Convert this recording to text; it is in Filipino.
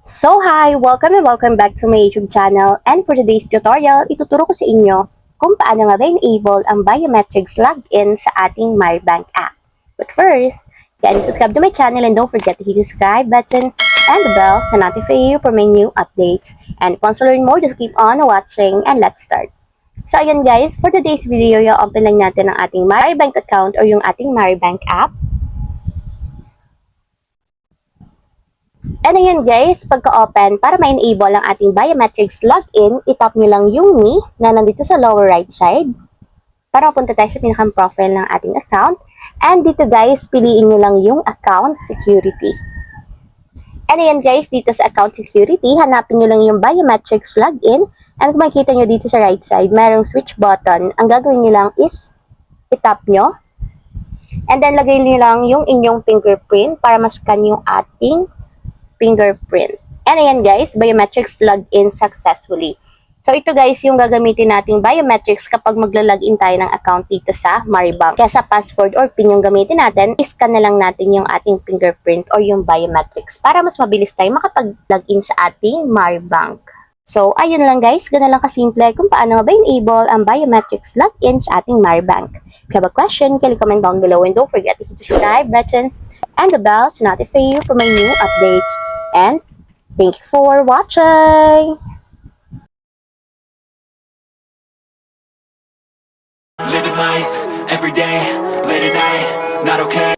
So hi! Welcome and welcome back to my YouTube channel, and for today's tutorial, ituturo ko sa inyo kung paano ma-enable ang biometrics login sa ating Maribank app. But first, kindly subscribe to my channel and don't forget to hit the subscribe button and the bell to notify you for my new updates. And if you want to learn more, just keep on watching and let's start. So ayan guys, for today's video, i-open lang natin ang ating Maribank account or yung ating Maribank app. And ayan guys, pagka-open, para ma-enable ang ating biometrics login, itap nyo lang yung me na nandito sa lower right side para mapunta tayo sa pinakang profile ng ating account. And dito guys, piliin nyo lang yung account security. And ayan guys, dito sa account security, hanapin nyo lang yung biometrics login. And kung makikita nyo dito sa right side, mayroong switch button. Ang gagawin nyo lang is itap nyo. And then lagay nyo lang yung inyong fingerprint para mascan yung ating fingerprint. And ayan guys, biometrics login successfully. So ito guys, yung gagamitin nating biometrics kapag magla-login tayo ng account dito sa Maribank. Kaya sa password or PIN yung gamitin natin, iscan na lang natin yung ating fingerprint or yung biometrics para mas mabilis tayo makapag-login sa ating Maribank. So ayun lang guys, ganun lang kasimple kung paano ma-enable ang biometrics login sa ating Maribank. If you have a question, kindly comment down below and don't forget to hit the subscribe button and the bell to notify you for my new updates. And thank you for watching! Living life, every day, late at night, not okay.